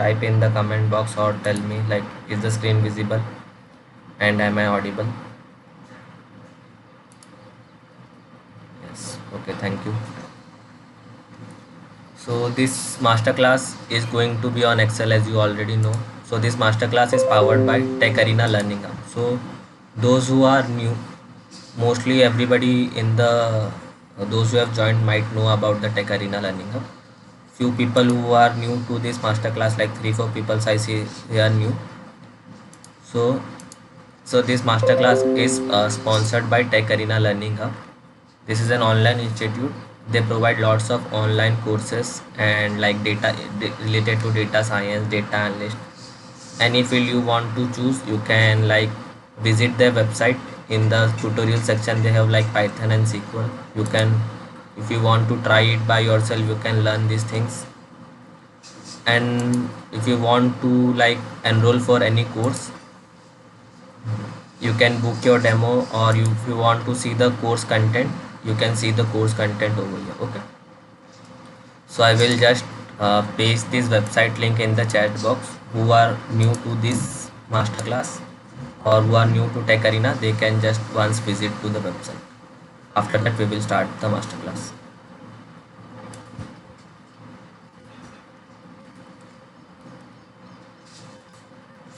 type in the comment box or tell me like is the screen visible and am I audible? Yes. Okay, thank you. So this masterclass is going to be on Excel as you already know. So this masterclass is powered by Tech Arena Learning Hub. So those who are new, mostly everybody in the those who have joined might know about the Tech Arena Learning Hub. Few people who are new to this masterclass, like 3 4 people I see they are new. So this masterclass is sponsored by Tech Arena Learning Hub. This is an online institute. They provide lots of online courses and like related to data science, data analyst. Any field you want to choose, you can like visit their website. In the tutorial section, they have like Python and SQL. You can, if you want to try it by yourself, you can learn these things. And if you want to like enroll for any course, you can book your demo, or if you want to see the course content, you can see the course content over here. Okay, so I will just paste this website link in the chat box. Who are new to this masterclass or who are new to Tech Arena, they can just once visit to the website. After that we will start the masterclass.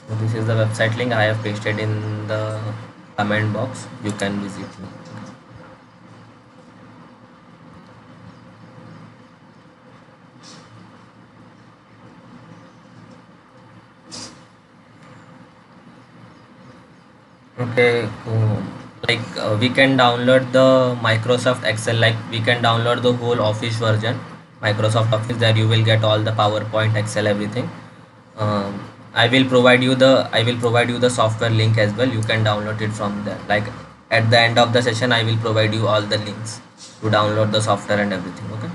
So this is the website link I have pasted in the comment box. You can visit. Okay, we can download the Microsoft Excel, like we can download the whole Office version, Microsoft Office, that you will get all the PowerPoint, Excel, everything. I will provide you the software link as well. You can download it from there. Like at the end of the session, I will provide you all the links to download the software and everything. Okay.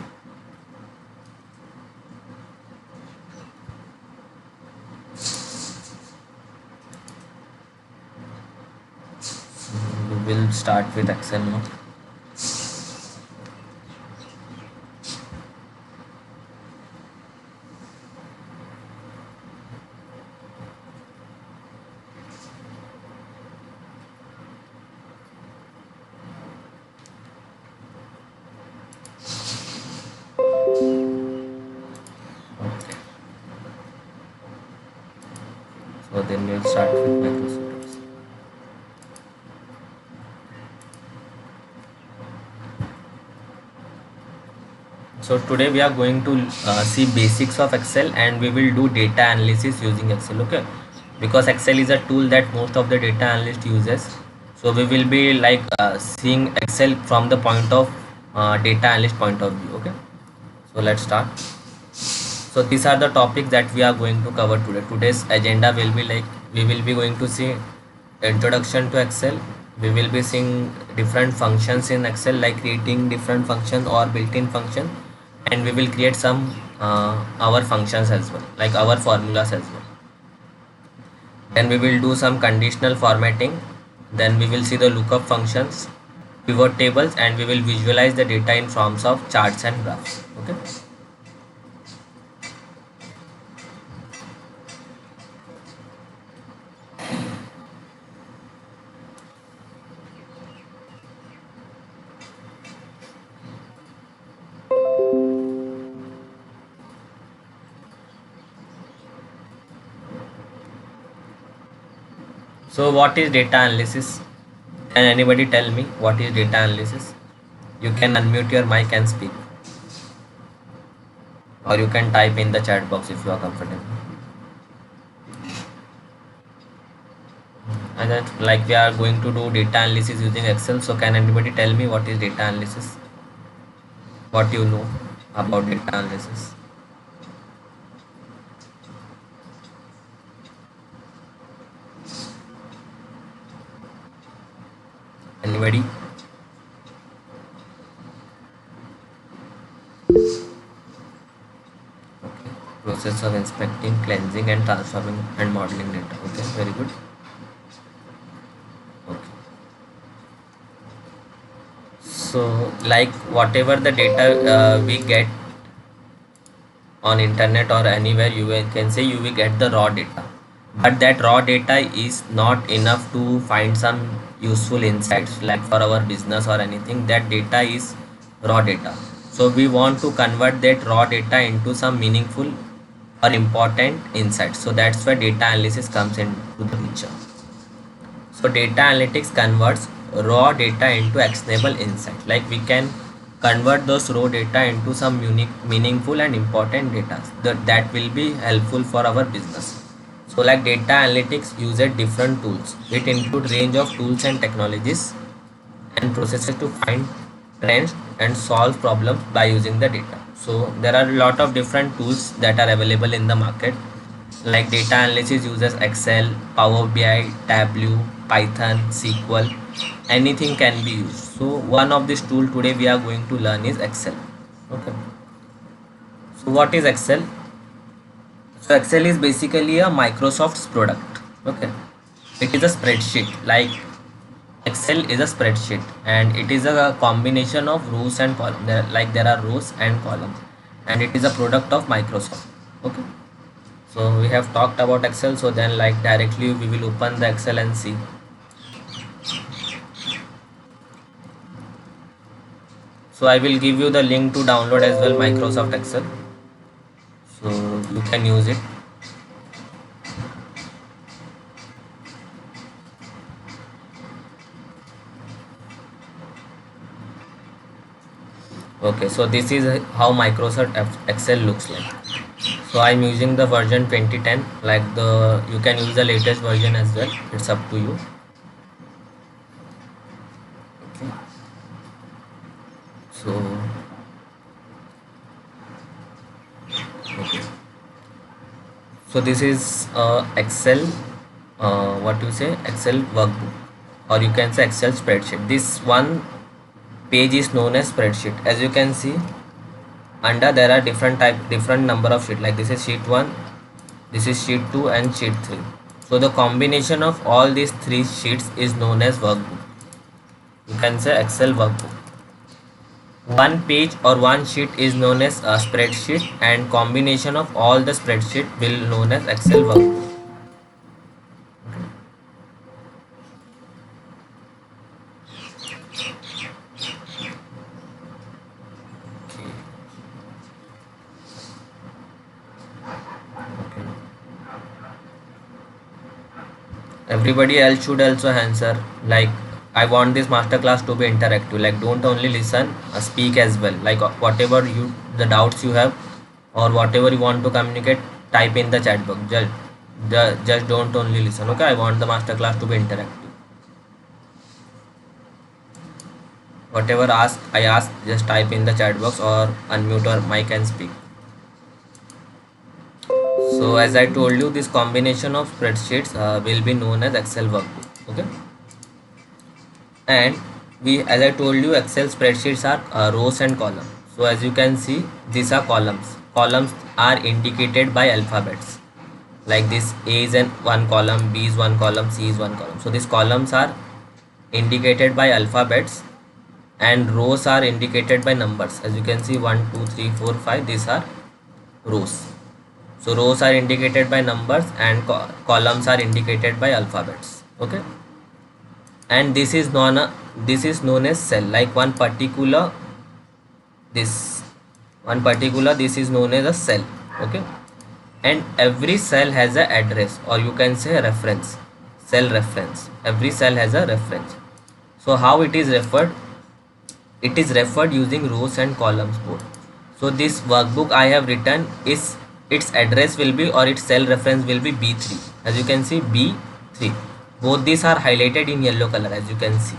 We will start with Excel now. Okay. So then we'll start with Microsoft Excel. So today we are going to see basics of Excel, and we will do data analysis using Excel. Okay, because Excel is a tool that most of the data analyst uses. So we will be like seeing Excel from the point of data analyst point of view. Okay, so let's start. So these are the topics that we are going to cover today. Today's agenda will be like, we will be going to see introduction to Excel. We will be seeing different functions in Excel, like creating different functions or built-in function, and we will create some our functions as well, like our formulas as well. Then we will do some conditional formatting. Then we will see the lookup functions, pivot tables, and we will visualize the data in forms of charts and graphs. Okay. So what is data analysis? Can anybody tell me what is data analysis? You can unmute your mic and speak, or you can type in the chat box if you are comfortable. And then like we are going to do data analysis using Excel. So can anybody tell me what is data analysis? What you know about data analysis? Anybody? Okay. Process of inspecting, cleansing, and transforming and modeling data. Okay, very good. Okay. So like whatever the data we get on internet or anywhere, can say you will get the raw data, but that raw data is not enough to find some useful insights like for our business or anything. That data is raw data, so we want to convert that raw data into some meaningful or important insights. So that's where data analysis comes into the picture. So data analytics converts raw data into actionable insight. Like we can convert those raw data into some unique, meaningful and important data that will be helpful for our business. So like data analytics uses different tools. It includes range of tools and technologies and processes to find trends and solve problems by using the data. So there are a lot of different tools that are available in the market. Like data analysis uses Excel, Power BI, Tableau, Python, SQL. Anything can be used. So one of these tool today we are going to learn is Excel. Okay. So what is Excel? So Excel is basically a Microsoft's product. Okay. It is a spreadsheet. Like Excel is a spreadsheet and it is a combination of rows and columns. There are rows and columns, and it is a product of Microsoft. Okay. So we have talked about Excel. So then like directly we will open the Excel and see. So I will give you the link to download as well Microsoft Excel. So you can use it. Okay, so this is how Microsoft Excel looks like. So I'm using the version 2010. Like you can use the latest version as well. It's up to you. Okay. So okay. So this is Excel. What you say? Excel workbook, or you can say Excel spreadsheet. This one page is known as spreadsheet. As you can see, under there are different number of sheet. Like this is sheet 1, this is sheet 2 and sheet 3. So the combination of all these three sheets is known as workbook. You can say Excel workbook. One page or one sheet is known as a spreadsheet, and combination of all the spreadsheet will known as Excel workbook. Everybody else should also answer. Like I want this masterclass to be interactive. Like don't only listen, speak as well. Like whatever the doubts you have or whatever you want to communicate, type in the chat box. Just don't only listen. Okay, I want the masterclass to be interactive. Whatever I ask, just type in the chat box or unmute or mic and speak. So as I told you, this combination of spreadsheets will be known as Excel workbook. Okay. And as I told you, Excel spreadsheets are rows and columns. So as you can see, these are columns. Columns are indicated by alphabets. Like this, A is one column, B is one column, C is one column. So these columns are indicated by alphabets, and rows are indicated by numbers. As you can see, 1, 2, 3, 4, 5. These are rows. So rows are indicated by numbers and columns are indicated by alphabets. Okay. And this is known as cell. Like this is known as a cell. Okay. And every cell has a address, or you can say reference. Cell reference. Every cell has a reference. So how it is referred? It is referred using rows and columns both. So this workbook I have written is, its address will be, or its cell reference will be B3. As you can see, B3. Both these are highlighted in yellow color, as you can see.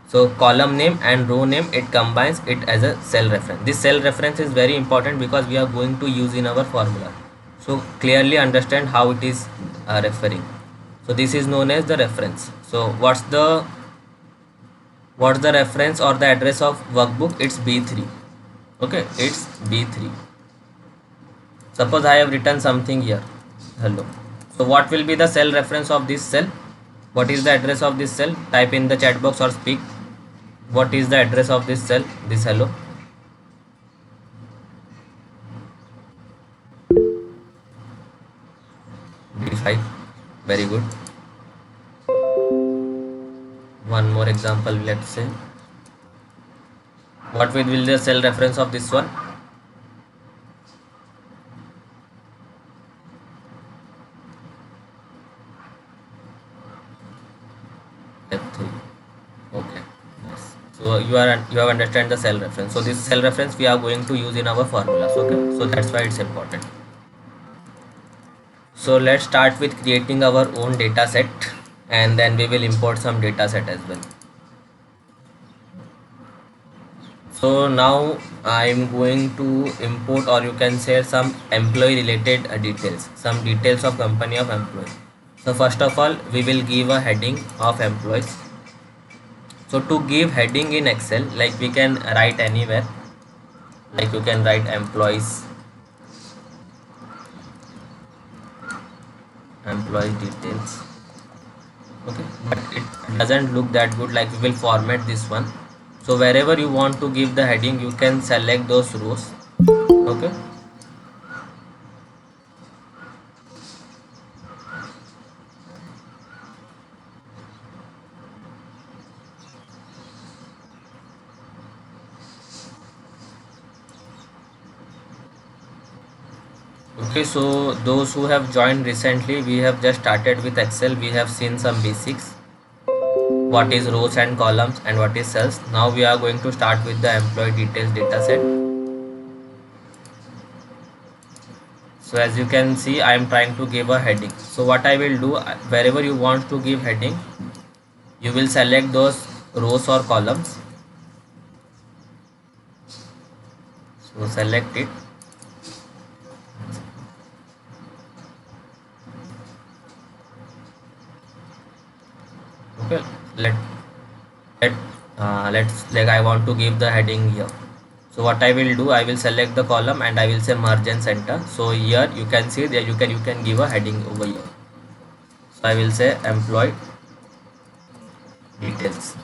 So column name and row name, it combines it as a cell reference. This cell reference is very important because we are going to use in our formula. So clearly understand how it is referring. So this is known as the reference. So what's the reference or the address of workbook? It's B3. Okay, it's B3. Suppose I have written something here, hello. So what will be the cell reference of this cell? What is the address of this cell? Type in the chat box or speak. What is the address of this cell? This hello. 5. Very good. One more example, let's say. What will be the cell reference of this one? F3. Okay. Yes. So you have understand the cell reference. So this cell reference we are going to use in our formulas. Okay. So that's why it's important. So let's start with creating our own data set, and then we will import some data set as well. So now I'm going to import, or you can say, some employee related details, some details of company of employee. So first of all, we will give a heading of employees. So to give heading in Excel, like we can write anywhere, like you can write employee details. Okay, but it doesn't look that good. Like we will format this one. So wherever you want to give the heading, you can select those rows. Okay. Okay, so those who have joined recently, we have just started with Excel. We have seen some basics, what is rows and columns and what is cells. Now we are going to start with the employee details data set. So as you can see, I am trying to give a heading. So what I will do, wherever you want to give heading, you will select those rows or columns. So select it. Okay, let's like I want to give the heading here. So what I will do, I will select the column and I will say merge and center. So here you can see that you can give a heading over here. So I will say employee details,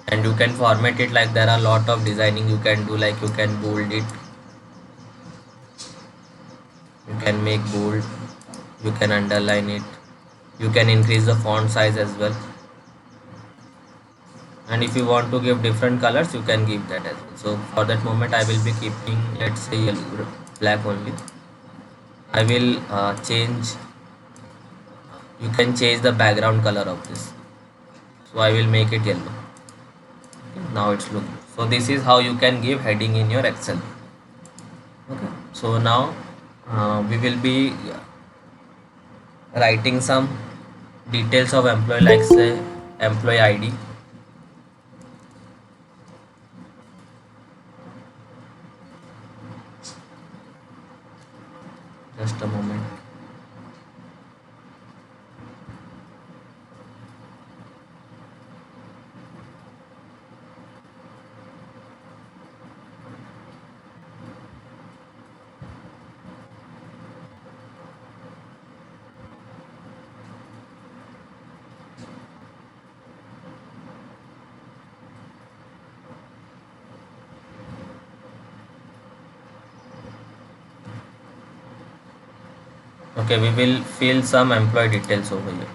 and you can format it like there are a lot of designing you can do, like you can bold it, you can make bold, you can underline it, you can increase the font size as well, and if you want to give different colors you can give that as well. So for that moment I will be keeping, let's say, yellow, black only. I will change, you can change the background color of this. So I will make it yellow. Okay, now it's looking. So this is how you can give heading in your Excel. Okay, so now we will be writing some details of employee, like say employee ID. Just a moment. Okay, we will fill some employee details over here.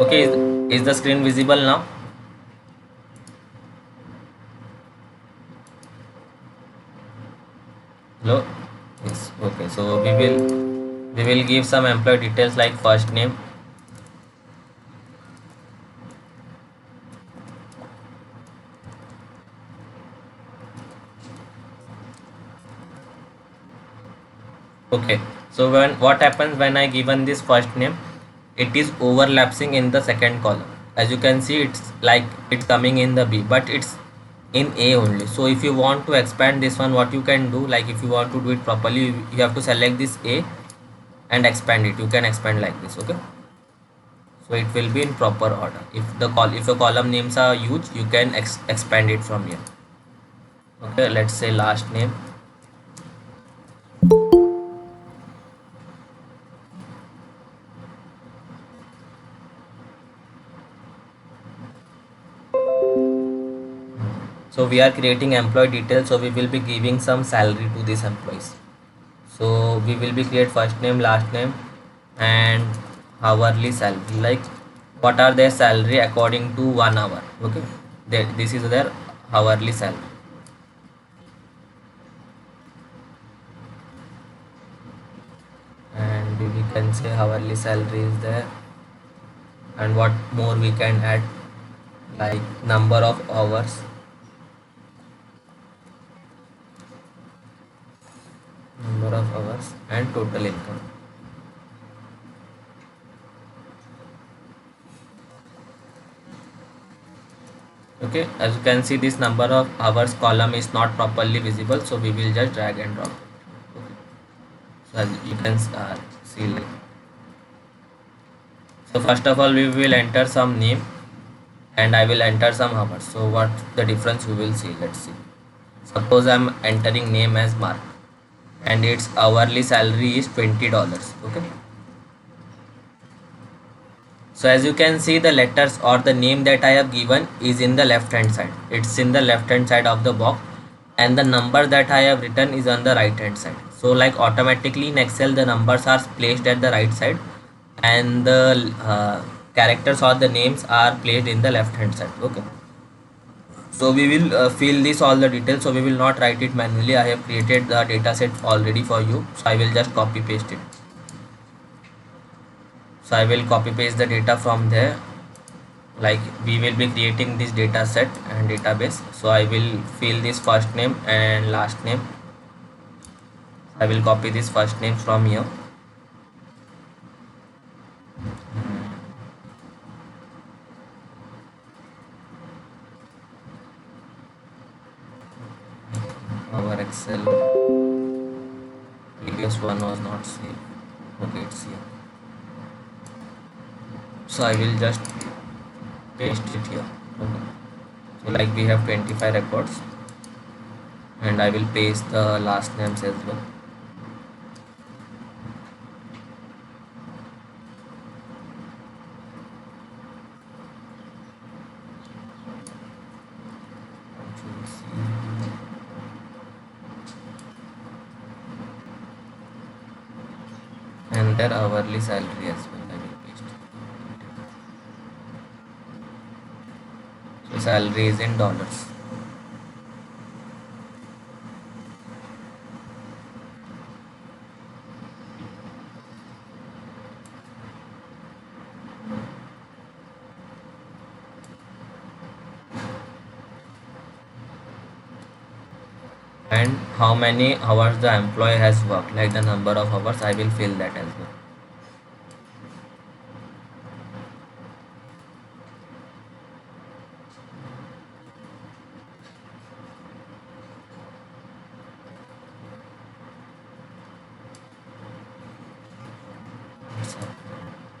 Okay, is the screen visible now? Hello? Yes. Okay, so we will give some employee details like first name. Okay, so when what happens when I given this first name, it is overlapping in the second column. As you can see, it's like it's coming in the B, but it's in A only. So if you want to expand this one, what you can do, like if you want to do it properly, you have to select this A and expand it. You can expand like this. Okay, so it will be in proper order. If the column names are huge, you can expand it from here. Okay, let's say last name. So we are creating employee details, so we will be giving some salary to these employees. So we will be create first name, last name, and hourly salary, like what are their salary according to 1 hour. Okay, this is their hourly salary. And we can say hourly salary is there. And what more we can add, like number of hours, and total income. Okay, as you can see, this number of hours column is not properly visible, so we will just drag and drop it. Okay, so as you can see, so first of all we will enter some name and I will enter some hours. So what the difference we will see, let's see. Suppose I'm entering name as Mark and its hourly salary is $20. Okay, so as you can see, the letters or the name that I have given is in the left hand side. It's in the left hand side of the box, and the number that I have written is on the right hand side. So like automatically in Excel the numbers are placed at the right side and the characters or the names are placed in the left hand side. Okay, so we will fill this all the details, so we will not write it manually. I have created the data set already for you, so I will just copy paste it. So I will copy paste the data from there. Like we will be creating this data set and database, so I will fill this first name and last name. I will copy this first name from here. Our Excel previous one was not saved. Okay, it's here. So I will just paste it here. Okay, so like we have 25 records and I will paste the last names as well. And their hourly salary as well I will paste. So salary is in dollars. And how many hours the employee has worked, like the number of hours, I will fill that as well.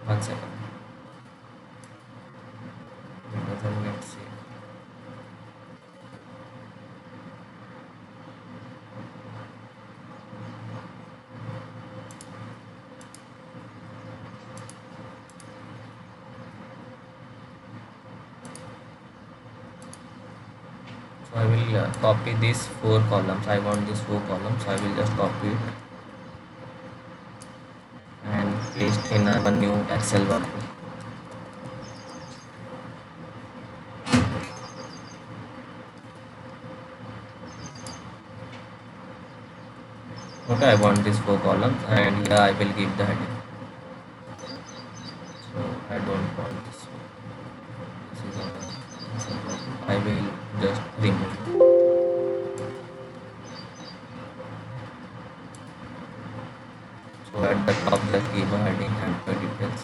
One second. It doesn't get saved. So I will copy these 4 columns. I want these 4 columns. I will just copy it and paste in a new Excel workbook. Okay, I want these 4 columns and here I will give the heading. So I don't want this one. This is a Excel workbook. I will just remove it. So at the top just give a heading and the details.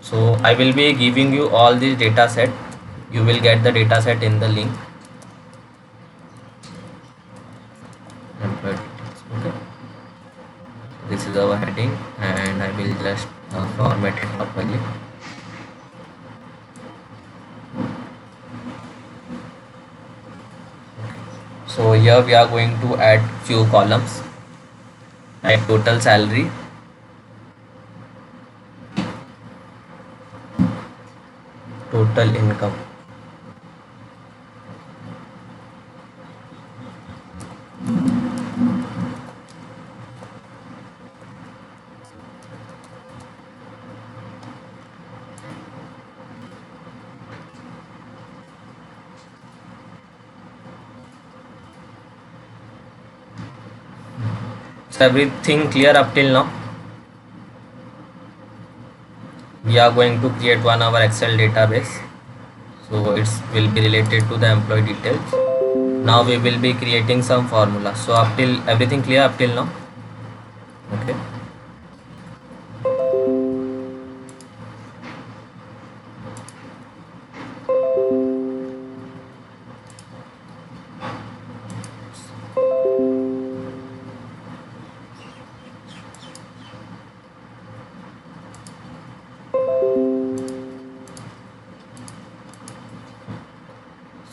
So I will be giving you all this data set. You will get the data set in the link. Employee details. Okay, this is our heading and I will just format it properly. So here we are going to add few columns like total salary, total income. So everything clear up till now? We are going to create one our Excel database. So it will be related to the employee details. Now we will be creating some formula. So up till everything clear up till now? Okay.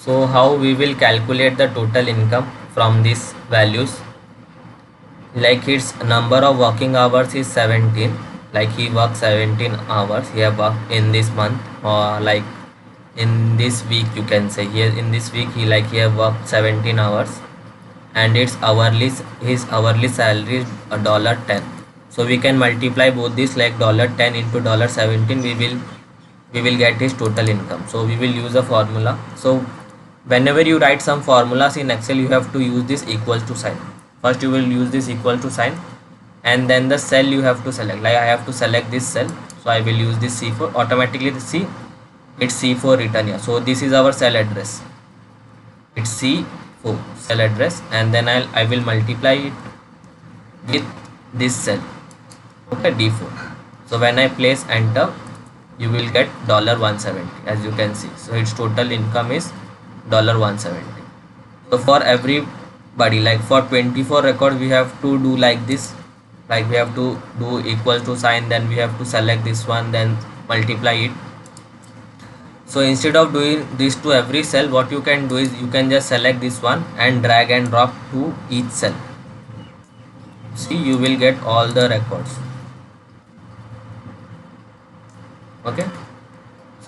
So how we will calculate the total income from these values? Like its number of working hours is 17. Like he works 17 hours. He have worked in this month, or like in this week you can say. Here in this week he have worked 17 hours, and its hourly his hourly salary is $10. So we can multiply both this, like $10 into $17. We will get his total income. So we will use a formula. So whenever you write some formulas in Excel, you have to use this equals to sign. First you will use this equal to sign, and then the cell you have to select. Like I have to select this cell, so I will use this C4. Automatically the C, it's C4 written here. So this is our cell address, it's C4 cell address, and then I will multiply it with this cell, okay, D4. So when I place enter, you will get $170, as you can see. So its total income is $170. So for everybody, like for 24 record, we have to do like this. Like we have to do equal to sign, then we have to select this one, then multiply it. So instead of doing this to every cell, what you can do is you can just select this one and drag and drop to each cell. See, you will get all the records. Okay.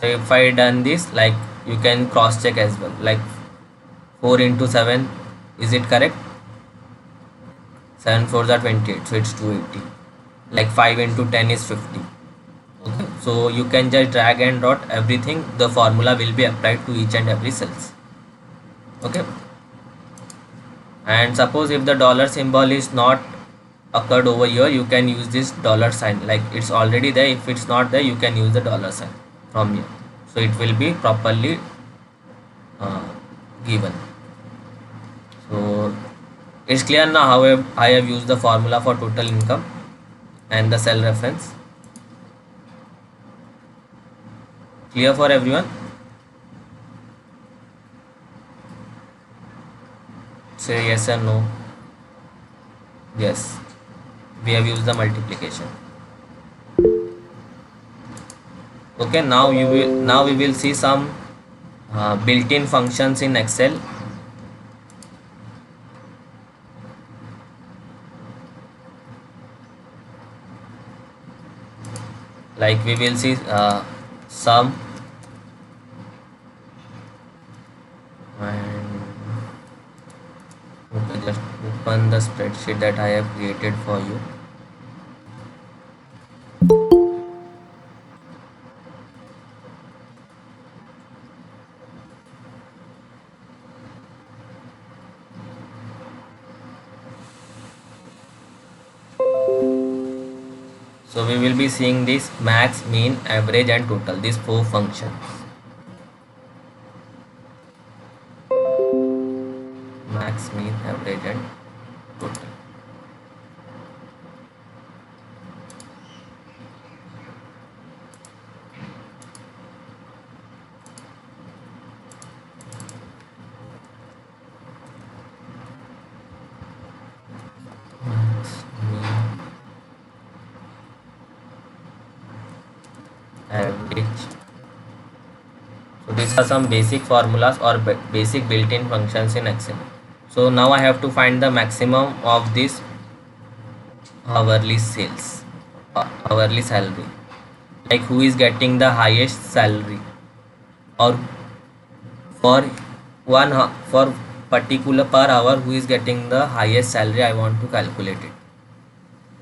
So if I done this, like you can cross check as well. Like 4 into 7, is it correct? 7 4s are 28, so it's 280. Like 5 into 10 is 50. Okay, so you can just drag and drop everything. The formula will be applied to each and every cells. Okay. And suppose if the dollar symbol is not occurred over here, you can use this dollar sign. Like it's already there. If it's not there, you can use the dollar sign from here. So it will be properly given. So it's clear now how I have used the formula for total income and the cell reference. Clear for everyone? Say yes or no. Yes, we have used the multiplication. Okay, now we will see some built-in functions in Excel. Like we will see sum, and okay, just open the spreadsheet that I have created for you. So we will be seeing this max, mean, average and total, these 4 functions. Max, mean, average and total. Max, mean, average. So these are some basic formulas or basic built-in functions in Excel. So now I have to find the maximum of this hourly sales, hourly salary, like who is getting the highest salary, or for for particular per hour who is getting the highest salary, I want to calculate it.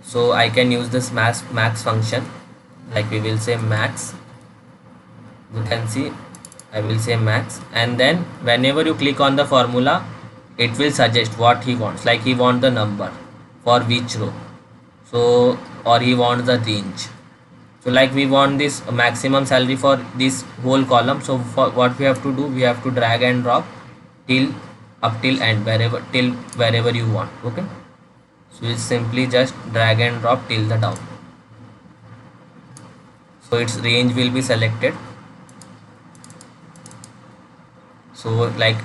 So I can use this max function, like we will say max. You can see I will say max, and then whenever you click on the formula, it will suggest what he wants, like he wants the number for which row, so or he wants the range. So like we want this maximum salary for this whole column, so for what we have to do, we have to drag and drop till up till end, wherever you want. Okay, so it's simply just drag and drop till the down, so its range will be selected. So like,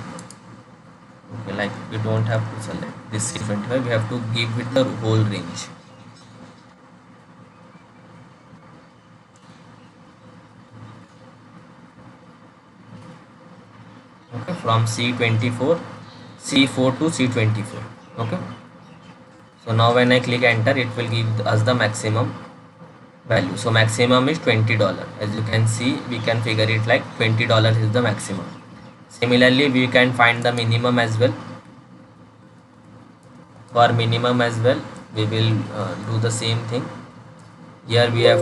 okay, like we don't have to select this C25, we have to give it the whole range. Okay, from C24, C4 to C24. Okay, so now when I click enter, it will give us the maximum value. So maximum is $20. As you can see, we can figure it like $20 is the maximum. Similarly, we can find the minimum as well. For minimum as well, we will do the same thing. Here we have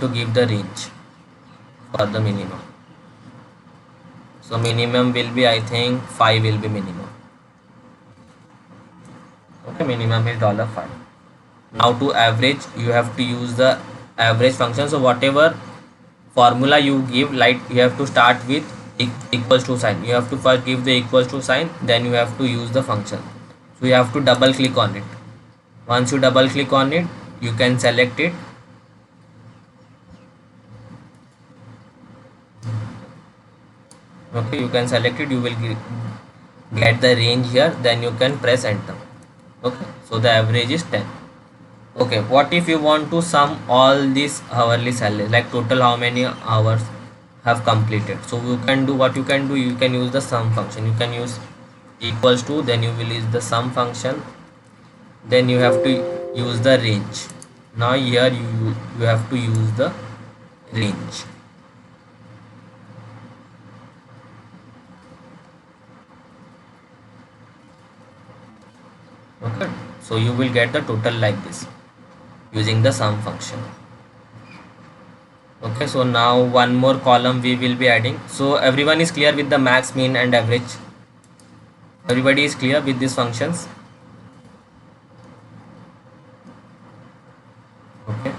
to give the range for the minimum. So minimum will be, I think 5 will be minimum. Okay, minimum is $5. Now to average, you have to use the average function. So whatever formula you give, like you have to start with equals to sign. You have to first give the equals to sign, then you have to use the function. So you have to double click on it. Once you double click on it, you can select it. Okay, you can select it, you will get the range here, then you can press enter. Okay, so the average is 10. Okay, what if you want to sum all these hourly salaries, like total how many hours have completed? So you can do, what you can do, you can use the sum function. You can use equals to, then you will use the sum function, then you have to use the range. Now here you have to use the range. Okay, so you will get the total like this using the sum function. Okay, so now one more column we will be adding. So everyone is clear with the max, mean and average? Everybody is clear with these functions? Okay,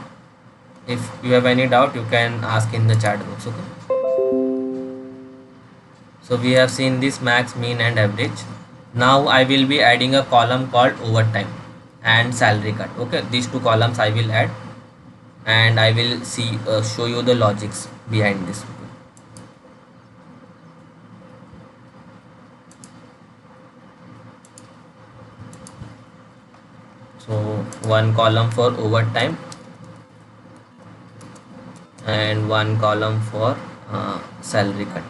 if you have any doubt, you can ask in the chat box. Okay, so we have seen this max, mean and average. Now I will be adding a column called overtime and salary cut. Okay, these two columns I will add, and I will show you the logics behind this. So one column for overtime and one column for salary cut.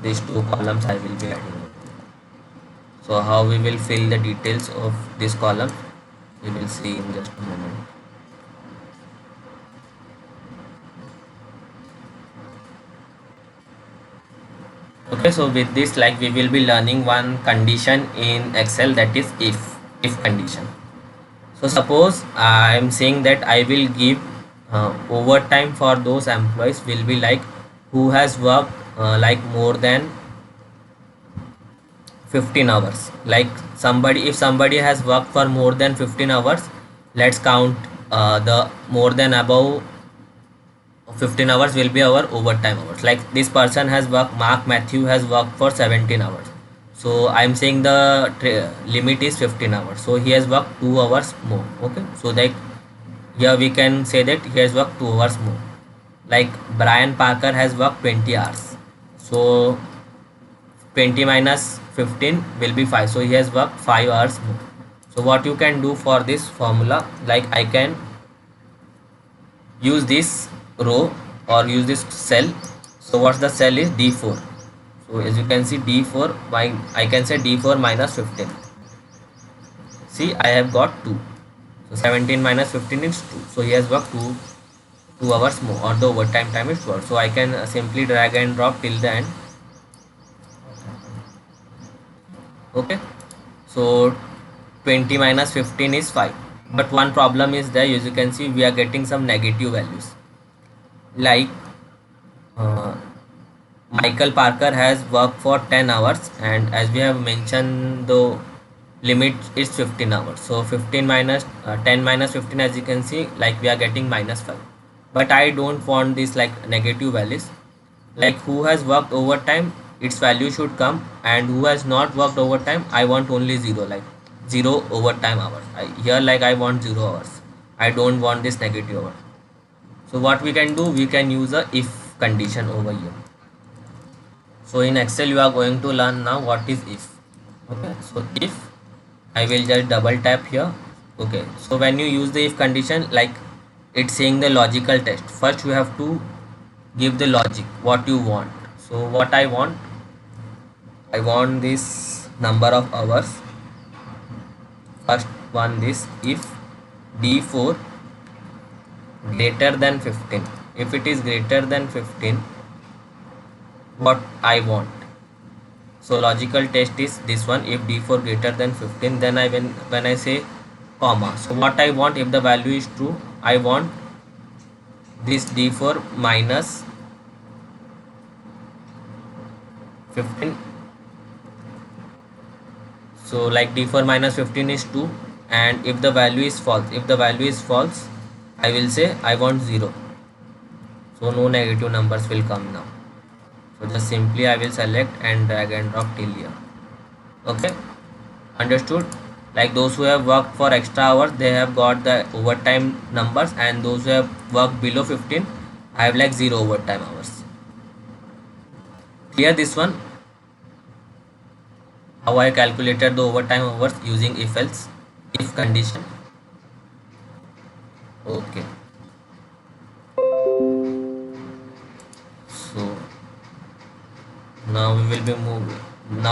These two columns I will be adding. So how we will fill the details of this column, we will see in just a moment. Okay, so with this, like we will be learning one condition in Excel, that is if condition. So suppose I am saying that I will give overtime for those employees will be like who has worked like more than 15 hours. Like if somebody has worked for more than 15 hours, let's count the more than above 15 hours will be our overtime hours. Like this person has worked, Mark Matthew has worked for 17 hours, so I'm saying the limit is 15 hours, so he has worked 2 hours more. Okay, so like here we can say that he has worked 2 hours more. Like Brian Parker has worked 20 hours, so 20 minus 15 will be 5, so he has worked 5 hours more. So what you can do for this formula, like I can use this row or use this cell. So what's the cell is D4. So as you can see D4, I can say D4 minus 15. see I have got 2. So 17 minus 15 is 2. So he has worked 2 hours more, or the overtime time is 12. So I can simply drag and drop till the end. Okay, so 20 minus 15 is 5. But one problem is there, as you can see we are getting some negative values, like uh, Michael Parker has worked for 10 hours, and as we have mentioned the limit is 15 hours. So 15 minus 10 minus 15, as you can see, like we are getting minus 5. But I don't want this like negative values. Like who has worked overtime, its value should come, and who has not worked overtime, I want only 0, like 0 overtime hours. Here like I want 0 hours. I don't want this negative hour. So what we can do, we can use a if condition over here. So in Excel you are going to learn now what is if. Okay, so if, I will just double tap here. Okay, so when you use the if condition, like it's saying the logical test, first you have to give the logic what you want. So what I want this number of hours. First one, this if d4 greater than 15, if it is greater than 15, what I want. So logical test is this one, if d4 greater than 15, then I when I say comma, so what I want, if the value is true, I want this d4 minus 15. So like d4 minus 15 is 2, and if the value is false, I will say I want 0. So no negative numbers will come now. So just simply I will select and drag and drop till here. Okay, understood? Like those who have worked for extra hours, they have got the overtime numbers, and those who have worked below 15, I have like 0 overtime hours. Clear this one? How I calculated the overtime hours using if else, if condition. Okay, so now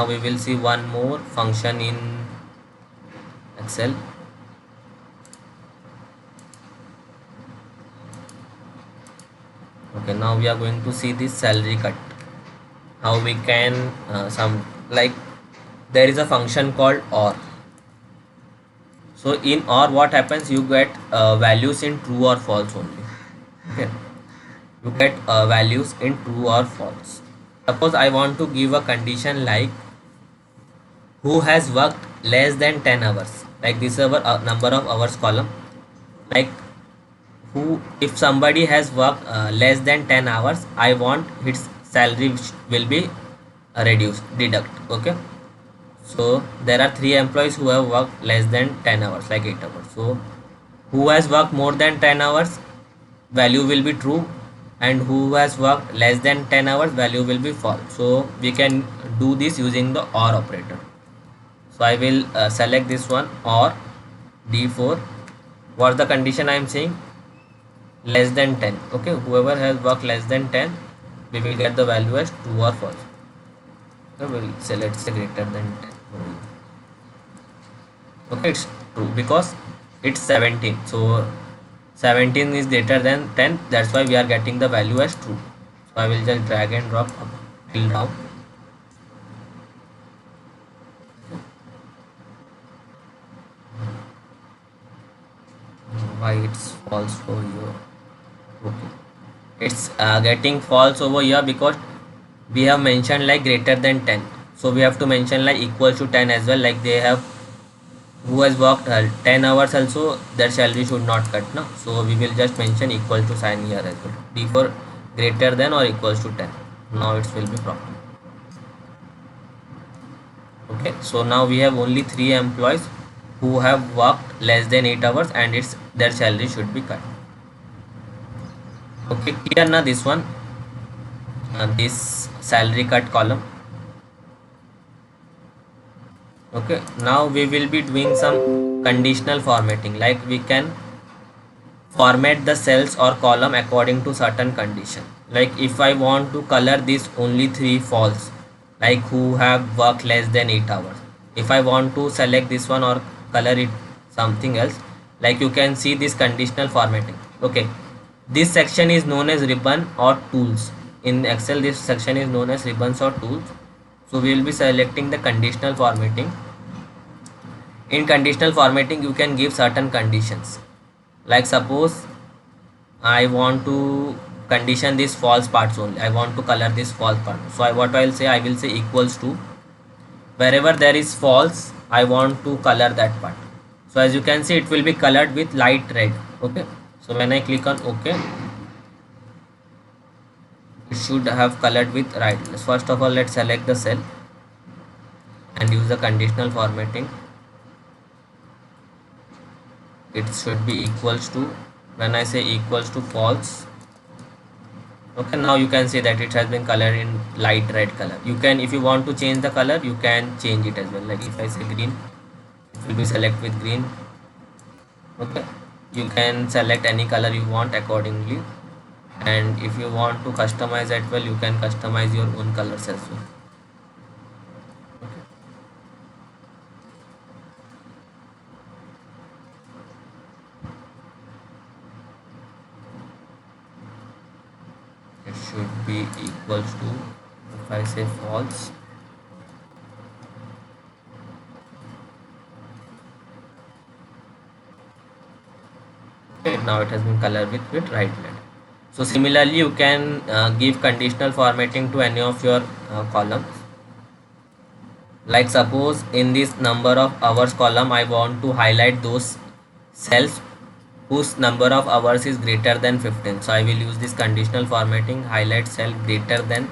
we will see one more function in Excel. Okay, now we are going to see this salary cut. How we can some, like there is a function called OR. So in OR what happens, you get values in true or false only. Okay, you get values in true or false. Suppose I want to give a condition like who has worked less than 10 hours, like this is our number of hours column. Like who, if somebody has worked less than 10 hours, I want its salary will be deduct. Okay, so there are 3 employees who have worked less than 10 hours, like 8 hours. So who has worked more than 10 hours, value will be true, and who has worked less than 10 hours, value will be false. So we can do this using the OR operator. So I will select this one, or d4, what the condition I am saying, less than 10. Okay, whoever has worked less than 10, we will get the value as true or false. So we'll say, let's say greater than 10. Okay, it's true because it's 17. So 17 is greater than 10, that's why we are getting the value as true. So I will just drag and drop up till down. Why it's false for you? Okay, it's getting false over here because we have mentioned like greater than 10. So we have to mention like equal to 10 as well, like they have, who has worked 10 hours also, their salary should not cut now. So we will just mention equal to sign here as well, d4 greater than or equals to 10. Now it will be proper. Okay, so now we have only 3 employees who have worked less than 8 hours, and it's their salary should be cut. Okay, clear now this one, this salary cut column. Okay, now we will be doing some conditional formatting, like we can format the cells or column according to certain condition. Like if I want to color this only 3 false, like who have worked less than 8 hours, if I want to select this one or color it something else. Like you can see this conditional formatting. Okay, this section is known as ribbon or tools. In Excel, this section is known as ribbons or tools. So we will be selecting the conditional formatting. In conditional formatting, you can give certain conditions. Like suppose I want to condition this false parts only. I want to color this false part. So what I will say, I will say equals to, wherever there is false, I want to color that part. So as you can see, it will be colored with light red. Okay, so when I click on OK, it should have colored with red. First of all, let's select the cell and use the conditional formatting. It should be equals to, when I say equals to false. Okay, now you can see that it has been colored in light red color. You can, if you want to change the color, you can change it as well. Like if I say green, it will be select with green. Okay, you can select any color you want accordingly, and if you want to customize it well, you can customize your own colors as well. It should be equals to, if I say false, okay, now it has been colored with right red. So similarly, you can give conditional formatting to any of your columns. Like suppose in this number of hours column, I want to highlight those cells whose number of hours is greater than 15. So I will use this conditional formatting, highlight cell greater than,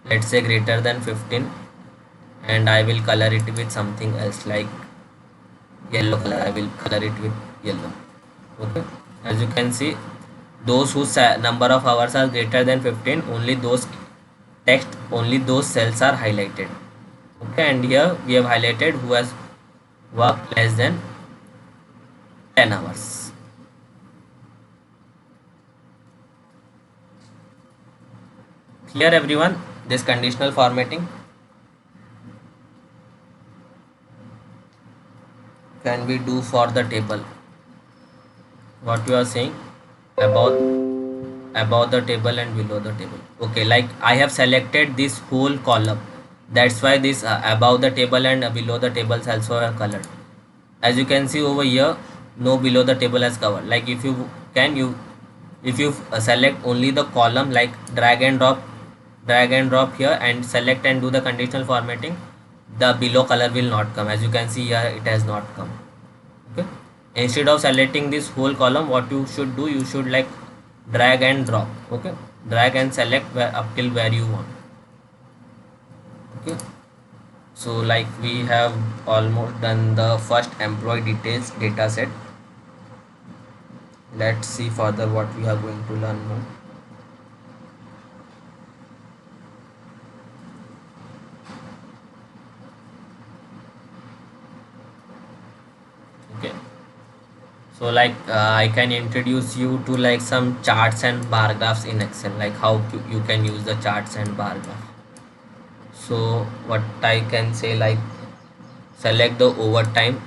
let's say greater than 15, and I will color it with something else like yellow color. I will color it with yellow. Okay, as you can see, those whose number of hours are greater than 15, only those text, only those cells are highlighted. Okay, and here we have highlighted who has worked less than 10 hours. Clear everyone, this conditional formatting? Can we do for the table? What you are saying above the table and below the table? Okay, like I have selected this whole column, that's why this above the table and below the tables also are colored. As you can see over here, no below the table has covered. Like if you can, if you select only the column, like drag and drop here and select and do the conditional formatting, the below color will not come. As you can see here, it has not come. Okay, instead of selecting this whole column, what you should do, you should like drag and drop. Okay, drag and select where, up till where you want. Okay, so like we have almost done the first employee details data set. Let's see further what we are going to learn more. Okay, so like I can introduce you to like some charts and bar graphs in Excel, like how you can use the charts and bar graph. So what I can say, like select the overtime,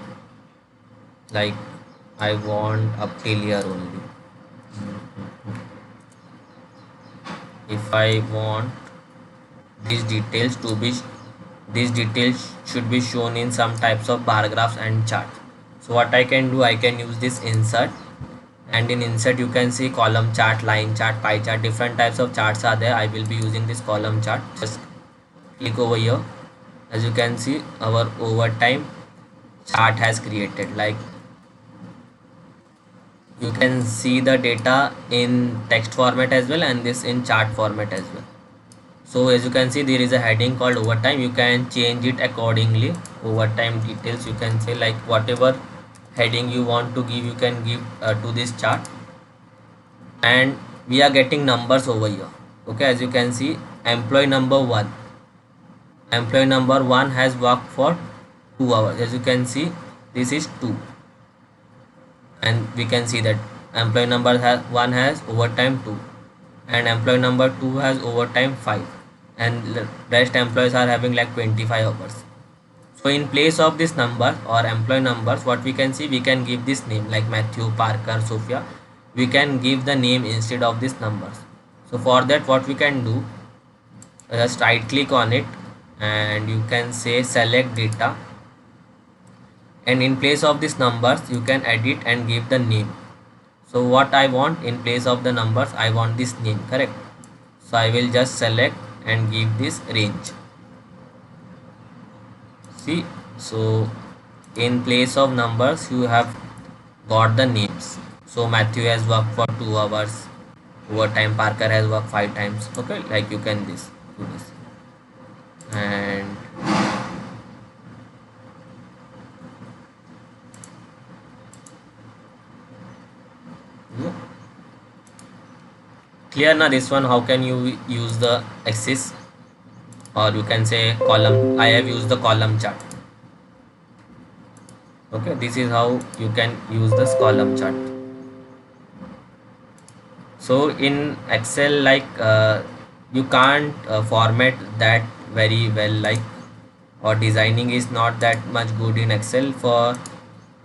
like I want up till here only. If I want these details to be, these details should be shown in some types of bar graphs and charts. So what I can do, I can use this insert, and in insert you can see column chart, line chart, pie chart, different types of charts are there. I will be using this column chart. Just click over here. As you can see, our overtime chart has created. Like you can see the data in text format as well, and this in chart format as well. So as you can see, there is a heading called overtime. You can change it accordingly. Overtime details, you can say like whatever heading you want to give, you can give to this chart. And we are getting numbers over here. Okay, as you can see, employee number 1, employee number 1 has worked for 2 hours. As you can see, this is 2, and we can see that employee number 1 has overtime 2, and employee number 2 has overtime 5, and rest employees are having like 25 hours. So in place of this number or employee numbers, what we can see, we can give this name like Matthew, Parker, Sophia. We can give the name instead of these numbers. So for that, what we can do, just right click on it and you can say select data, and in place of these numbers you can edit and give the name. So what I want, in place of the numbers I want this name, correct? So I will just select and give this range. See, so in place of numbers you have got the names. So Matthew has worked for 2 hours overtime, Parker has worked 5 times, okay, like you can do this. And yeah. Clear now this one, how can you use the axis, or you can say column. I have used the column chart. Okay, this is how you can use this column chart. So in Excel, like you can't format that very well, like, or designing is not that much good in Excel. For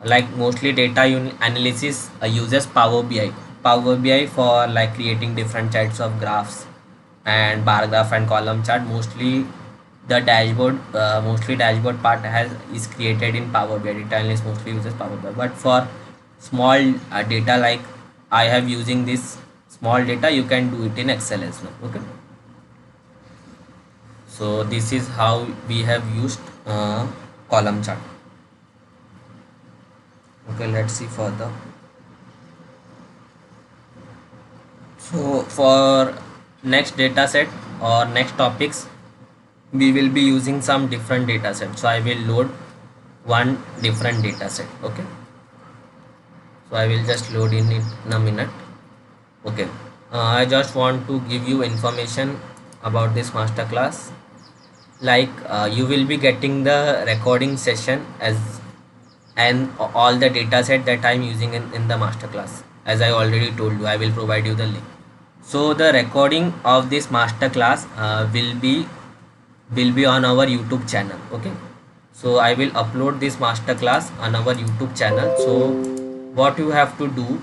like mostly data analysis uses Power BI. Power BI for like creating different types of graphs and bar graph and column chart. Mostly the dashboard, mostly dashboard part is created in Power BI. Data analyst mostly uses Power BI. But for small data, like I have using this small data, you can do it in Excel as well. Okay. So this is how we have used column chart. Okay, let's see further. So for next data set or next topics, we will be using some different data set. So I will load one different data set. Okay, so I will just load in it in a minute. Okay, I just want to give you information about this masterclass. Like you will be getting the recording session as and all the data set that I'm using in the masterclass. As I already told you, I will provide you the link. So the recording of this masterclass will be on our YouTube channel. Okay, so I will upload this masterclass on our YouTube channel. So what you have to do,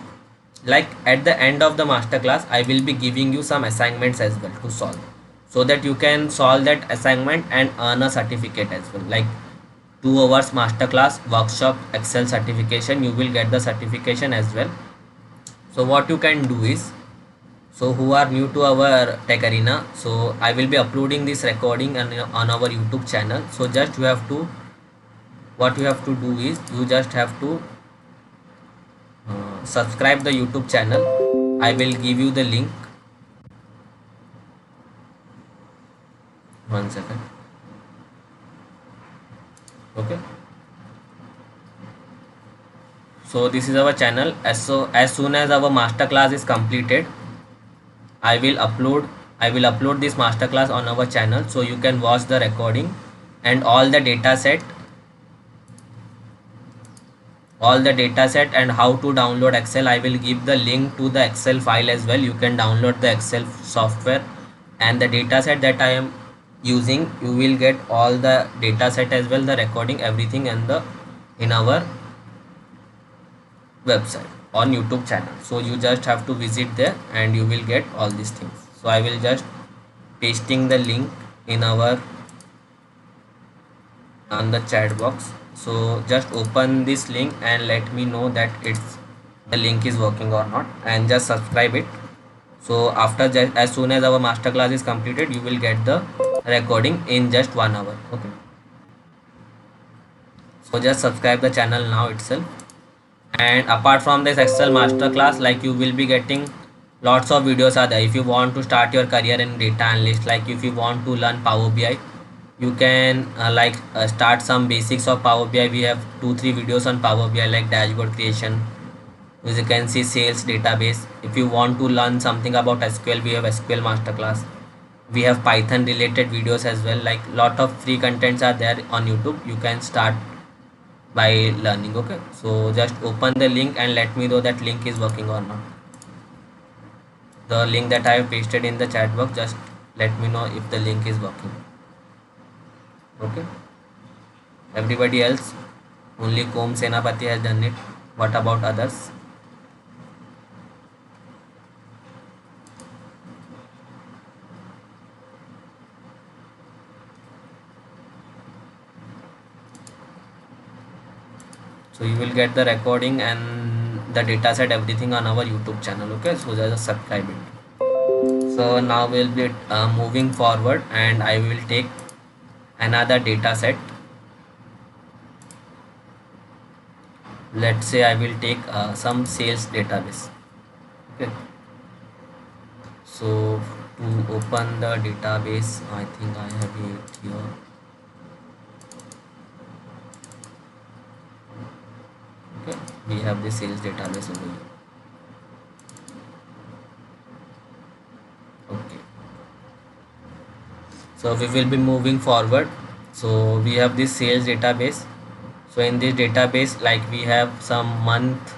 like at the end of the masterclass I will be giving you some assignments as well to solve, so that you can solve that assignment and earn a certificate as well, like 2 hours masterclass workshop Excel certification. You will get the certification as well. So what you can do is, so who are new to our Tech Arena, so I will be uploading this recording on our YouTube channel. So just you have to, what you have to do is, you just have to subscribe the YouTube channel. I will give you the link. One second. Okay, so this is our channel. As soon as our masterclass is completed, I will upload this masterclass on our channel, so you can watch the recording and all the data set and how to download Excel. I will give the link to the Excel file as well. You can download the Excel software, and the data set that I am using, you will get all the data set as well, the recording, everything, and in our website on YouTube channel. So you just have to visit there and you will get all these things. So I will just pasting the link in our on the chat box. So just open this link and let me know that the link is working or not, and just subscribe it. So after as soon as our masterclass is completed, you will get the recording in just 1 hour. Okay, so just subscribe the channel now itself. And apart from this Excel masterclass, like you will be getting lots of videos are there. If you want to start your career in data analyst, like if you want to learn Power BI, you can start some basics of Power BI. We have 2-3 videos on Power BI, like dashboard creation. As you can see, sales database. If you want to learn something about SQL, we have SQL masterclass. We have Python related videos as well. Like lot of free contents are there on YouTube. You can start by learning. Okay, so just open the link and let me know that link is working or not. The link that I have pasted in the chat box, just let me know if the link is working. Okay, Everybody else, only Kom Senapati has done it. What about others? So you will get the recording and the data set, everything on our YouTube channel. Okay, so just subscribe it. So now we'll be moving forward, and I will take another data set. Let's say I will take some sales database. Okay, so to open the database, I think I have it here. Okay, we have the sales database over here. Okay, so we will be moving forward. So we have this sales database. So in this database, like, we have some month,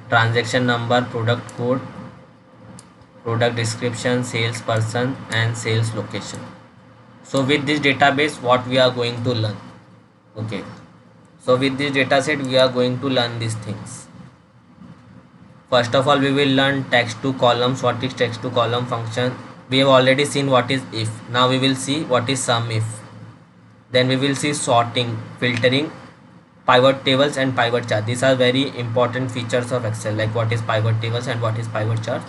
transaction number, product code, product description, salesperson, and sales location. So with this database, what we are going to learn? Okay, so with this data set, we are going to learn these things. First of all, we will learn text to columns. What is text to column function? We have already seen what is if. Now we will see what is sum if. Then we will see sorting, filtering, pivot tables, and pivot chart. These are very important features of Excel, like what is pivot tables and what is pivot chart.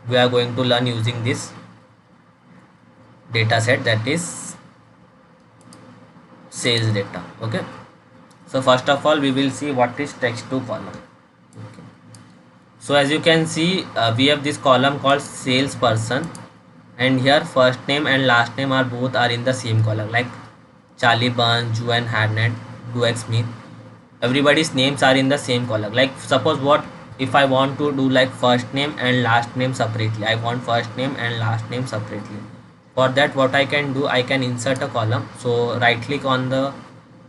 We are going to learn using this data set, that is sales data. Okay, so first of all, we will see what is text to column. Okay, so as you can see, we have this column called salesperson, and here first name and last name are both are in the same column, like Charlie Burns, Joan Harnett, Duex Smith. Everybody's names are in the same column. Like, suppose what if I want to do like first name and last name separately? I want first name and last name separately. For that, what I can do, I can insert a column. So right click on the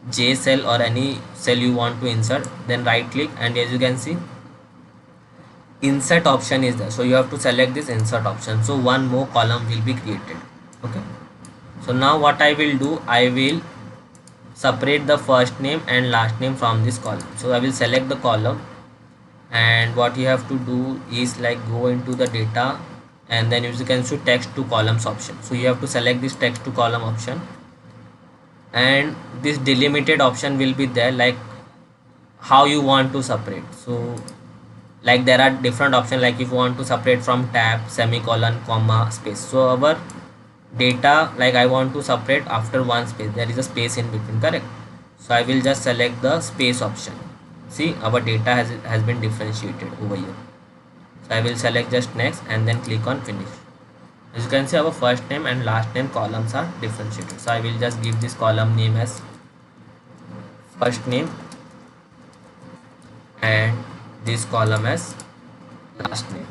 J cell or any cell you want to insert, then right click, and as you can see, insert option is there. So you have to select this insert option. So one more column will be created. Okay, so now what I will do, I will separate the first name and last name from this column. So I will select the column, and what you have to do is like go into the data, and then you can see text to columns option. So you have to select this text to column option, and this delimited option will be there, like how you want to separate. So like there are different options, like if you want to separate from tab, semicolon, comma, space. So our data, like I want to separate after one space, there is a space in between, correct? So I will just select the space option. See, our data has been differentiated over here. So I will select just next and then click on finish. As you can see, our first name and last name columns are differentiated. So I will just give this column name as first name and this column as last name.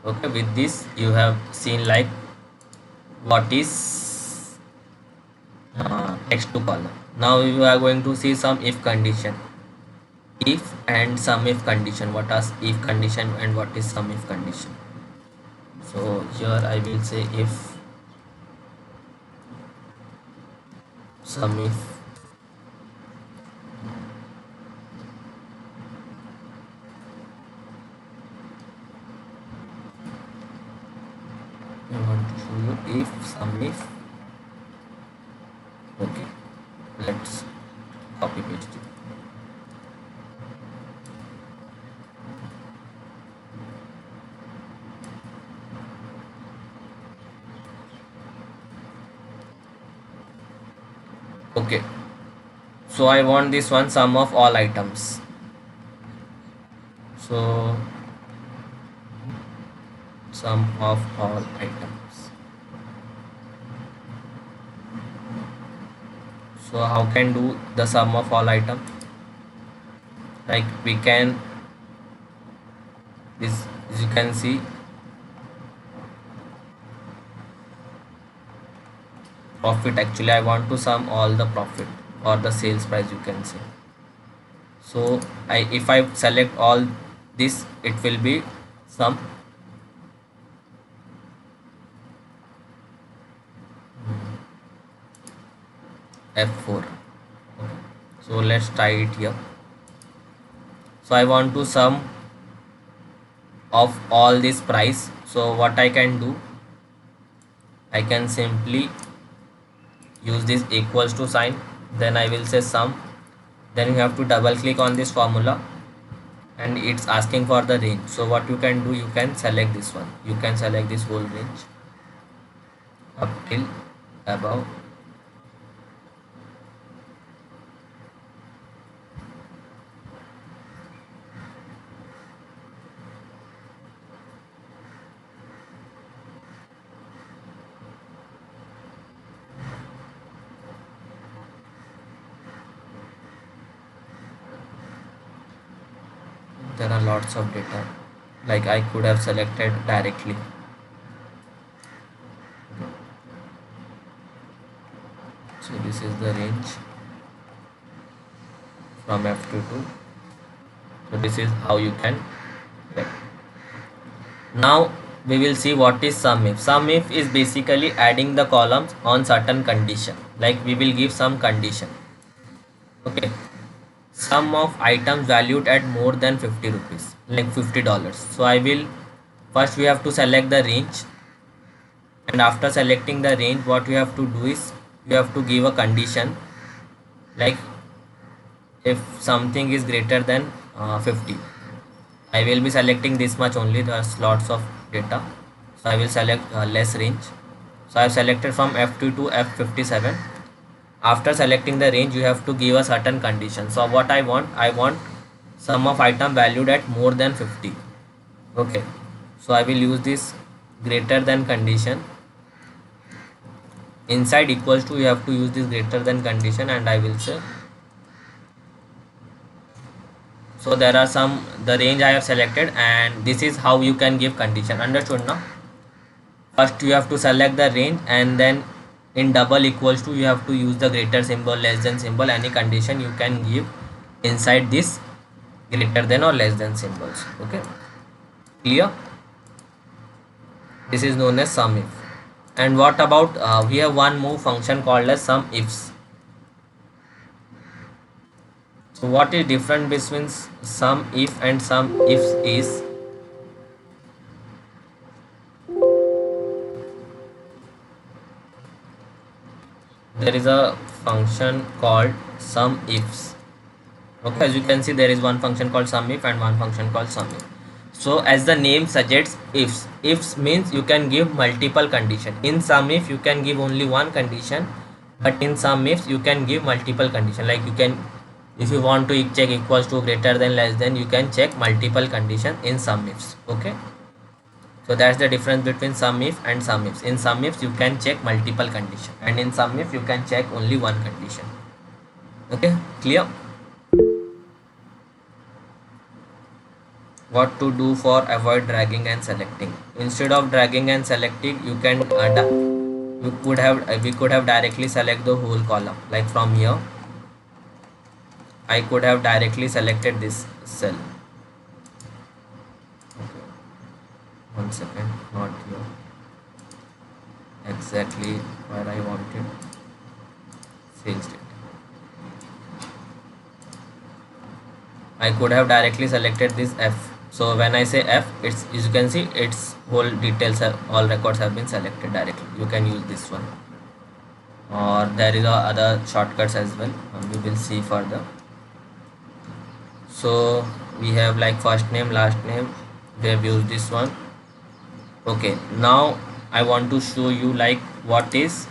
Okay, with this you have seen like what is text to column. Now you are going to see some if condition, if and some if condition. What is if condition and what is some if condition? So here I will say if some if I want to show you if some if. Okay, let's copy paste it. Okay, so I want this one, sum of all items. So sum of all items. So how can do the sum of all item? Like we can, this, as you can see, profit. Actually I want to sum all the profit or the sales price, you can say. So if I select all this, it will be sum. F4. Okay. So let's try it here. So I want to sum of all this price. So what I can do, I can simply use this equals to sign, then I will say sum, then you have to double click on this formula and it's asking for the range. So what you can do, you can select this one, you can select this whole range up till above. There are lots of data, like I could have selected directly. So this is the range from F to 2. So this is how you can get. Now we will see what is sum if. Sum if is basically adding the columns on certain condition, like we will give some condition. Okay, sum of items valued at more than 50 rupees, like $50. So I will first, we have to select the range, and after selecting the range, what you have to do is you have to give a condition, like if something is greater than 50. I will be selecting this much only, there's lots of data, so I will select less range. So I have selected from F2 to F57. After selecting the range, you have to give a certain condition. So what I want sum of item valued at more than 50. Okay, so I will use this greater than condition. Inside equals to, you have to use this greater than condition, and I will say, so there are some, the range I have selected, and this is how you can give condition. Understood now? First you have to select the range, and then in double equals to, you have to use the greater symbol, less than symbol, any condition you can give inside this greater than or less than symbols. Okay, clear? This is known as sum if. And what about we have one more function called as sum ifs. So what is different between sum if and sum ifs is, there is a function called sum ifs. Okay, as you can see, there is one function called sum if and one function called sum if. So as the name suggests, ifs means you can give multiple condition. In sum if you can give only one condition, but in sum ifs you can give multiple condition. Like you can, if you want to check equals to, greater than, less than, you can check multiple condition in sum ifs. Okay, so that's the difference between sum if and sum ifs. In sum ifs you can check multiple condition, and in sum if you can check only one condition. Okay, clear? What to do for avoid dragging and selecting? Instead of dragging and selecting, you can we could have directly select the whole column. Like from here I could have directly selected this cell. Okay. 1 second, not here, exactly where I wanted. Sales data, I could have directly selected this F. So when I say F, it's, as you can see, its whole details are, all records have been selected directly. You can use this one, or there is other shortcuts as well, we will see further. So we have like first name, last name, we have used this one. Okay, now I want to show you like what is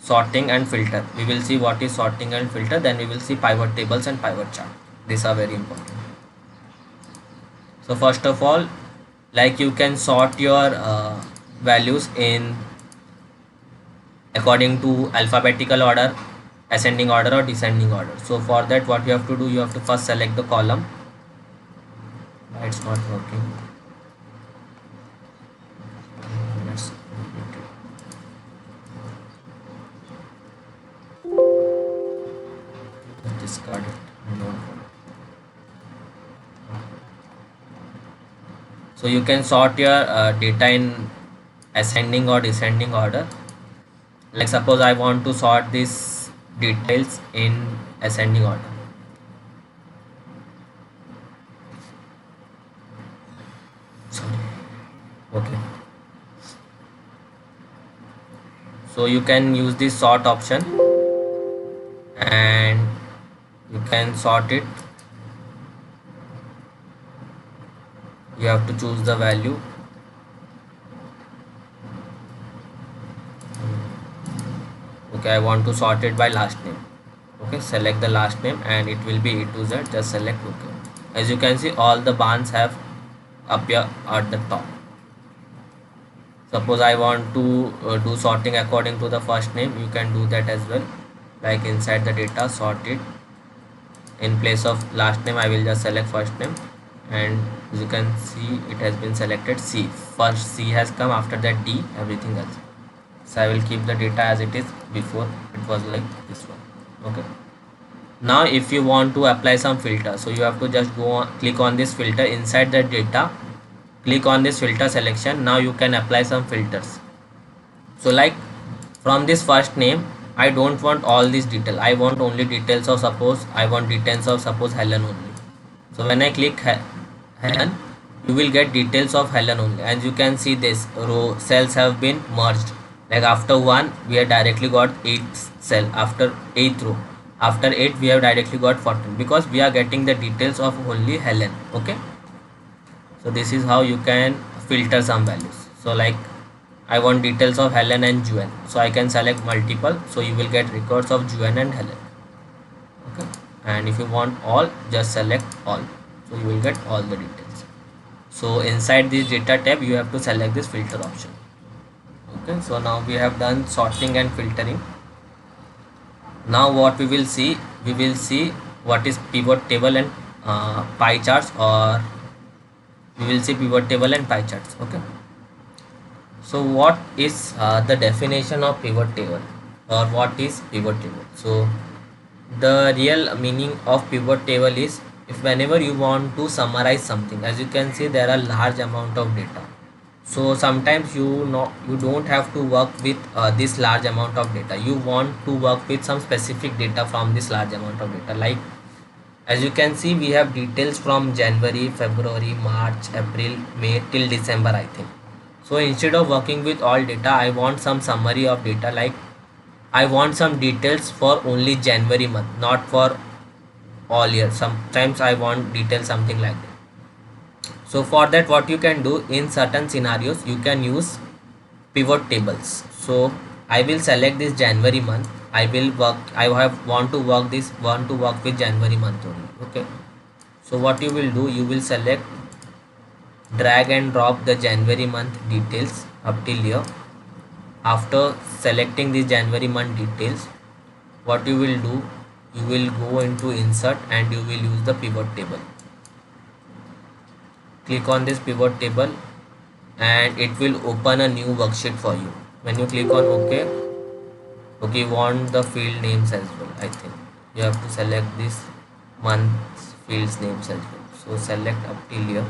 sorting and filter. We will see what is sorting and filter, then we will see pivot tables and pivot chart. These are very important. So first of all, like you can sort your values in according to alphabetical order, ascending order or descending order. So for that, what you have to do, you have to first select the column. It's not working. Let's repeat it. Let's discard it. So you can sort your data in ascending or descending order. Like suppose I want to sort this details in ascending order. Sorry. Okay. So you can use this sort option and you can sort it. You have to choose the value. Okay, I want to sort it by last name. Okay, select the last name and it will be A to Z. Just select OK. As you can see, all the bars have appear at the top. Suppose I want to do sorting according to the first name, you can do that as well. Like inside the data, sort it. In place of last name, I will just select first name, and as you can see, it has been selected C. First C has come, after that D, everything else. So I will keep the data as it is. Before it was like this one. Okay. Now if you want to apply some filter, so you have to just go on, click on this filter inside the data, click on this filter selection. Now you can apply some filters. So like from this first name, I don't want all these details. I want only details of, suppose I want details of, suppose Helen only. So when I click Helen, you will get details of Helen only. As you can see, this row cells have been merged. Like after 1 we have directly got 8 cell, after 8th row, after 8 we have directly got 14, because we are getting the details of only Helen. Okay, so this is how you can filter some values. So like I want details of Helen and Juan, so I can select multiple, so you will get records of Juan and Helen. Okay, and if you want all, just select all, so you will get all the details. So inside this data tab, you have to select this filter option. Okay, so now we have done sorting and filtering. Now what we will see what is pivot table and pie charts, or we will see pivot table and pie charts. Okay, so what is the definition of pivot table, or what is pivot table? So the real meaning of pivot table is, if whenever you want to summarize something, as you can see there are large amount of data, so sometimes you don't have to work with this large amount of data. You want to work with some specific data from this large amount of data. Like as you can see, we have details from January, February, March, April, May till December, I think. So instead of working with all data, I want some summary of data. Like I want some details for only January month, not for all year. Sometimes I want details something like that. So for that, what you can do, in certain scenarios you can use pivot tables. So I will select this January month. I want to work with January month only. Okay, so what you will do, you will select, drag and drop the January month details up till here. After selecting the January month details, what you will do, you will go into insert and you will use the pivot table. Click on this pivot table and it will open a new worksheet for you. When you click on OK, you want the field names as well. I think you have to select this month's fields names as well. So select up till here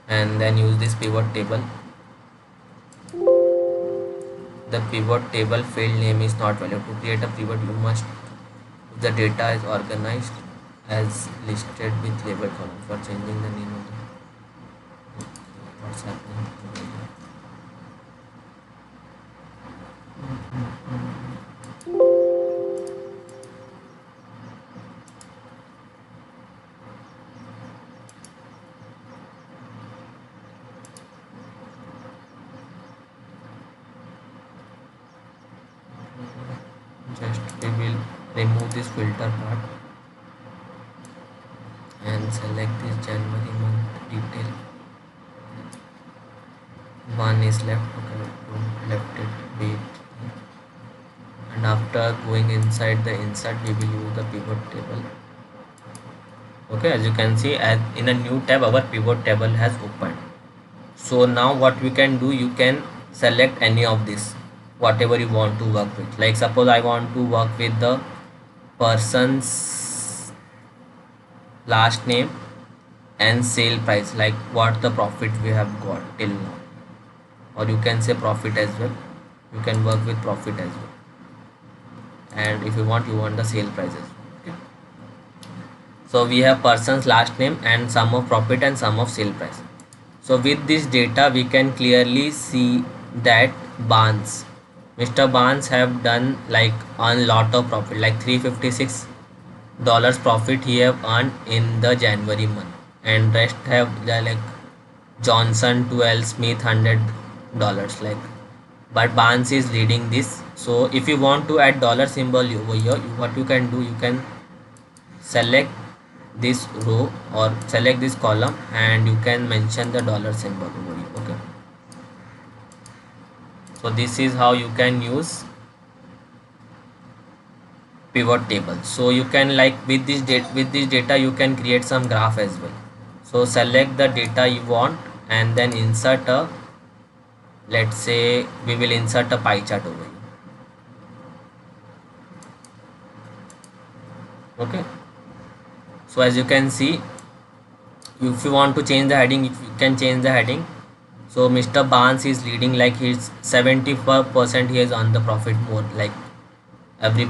and then use this pivot table. The pivot table field name is not valid. To create a pivot, you must, the data is organized as listed with label column. For changing the name of the, what's happening? Just we will remove this filter part and select this January month detail. One is left. Okay, left it, wait, and after going inside the insert, we will use the pivot table. Okay, as you can see, as in a new tab, our pivot table has opened. So now what we can do, you can select any of this, whatever you want to work with. Like suppose I want to work with the person's last name and sale price, like what the profit we have got till now, or you can say profit as well. You can work with profit as well. and if you want the sale prices. Okay. So we have person's last name and sum of profit and sum of sale price. So with this data we can clearly see that Barnes, Mr. Barnes have done like earn lot of profit, like $356 profit he have earned in the January month, and rest have like Johnson 12, Smith $100 like, but Barnes is leading this. So if you want to add dollar symbol over here, what you can do, you can select this row or select this column and you can mention the dollar symbol over here. Okay, so this is how you can use pivot table. So you can like with this data you can create some graph as well. So select the data you want and then insert a, let's say we will insert a pie chart over here. Okay, so as you can see, if you want to change the heading, you can change the heading. So Mr. Barnes is leading, like he's 74% he has earned the profit more, like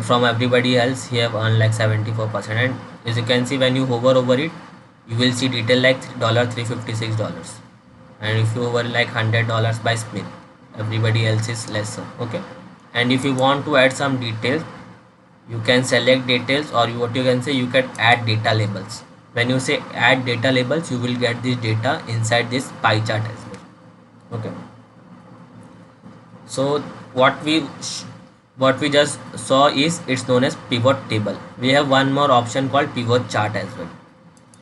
from everybody else he have earned like 74%. And as you can see, when you hover over it, you will see detail like $356. And if you hover like $100 by Smith, everybody else is lesser. Okay, and if you want to add some details, you can select details, or what you can say, you can add data labels. When you say add data labels, you will get this data inside this pie chart as well. Okay, so what we just saw is, it's known as pivot table. We have one more option called pivot chart as well.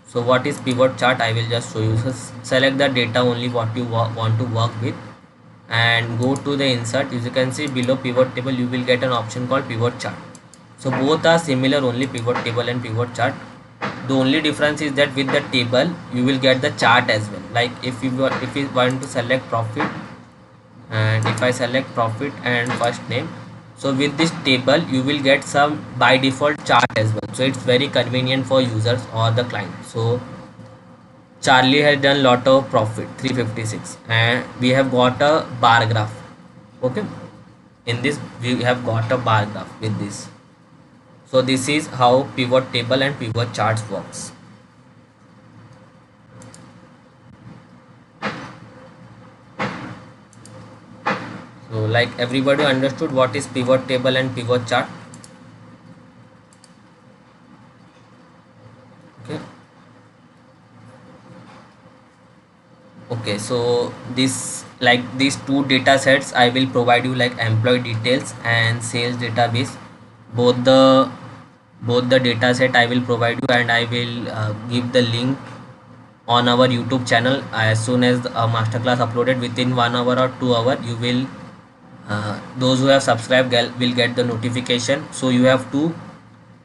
So what is pivot chart, I will just show you. So select the data only what you want to work with and go to the insert. As you can see below pivot table, you will get an option called pivot chart. So both are similar, only pivot table and pivot chart. The only difference is that with the table you will get the chart as well. Like if you want to select profit, and if I select profit and first name, so with this table you will get some by default chart as well. So it's very convenient for users or the client. So Charlie has done lot of profit 356 and we have got a bar graph. Okay, in this we have got a bar graph with this. So this is how pivot table and pivot charts works. So like everybody understood what is pivot table and pivot chart. Okay, okay, so this, like these two data sets I will provide you, like employee details and sales database. Both the data set I will provide you, and I will give the link on our YouTube channel. As soon as a masterclass uploaded within 1 hour or 2 hour, you will those who have subscribed will get the notification. So you have to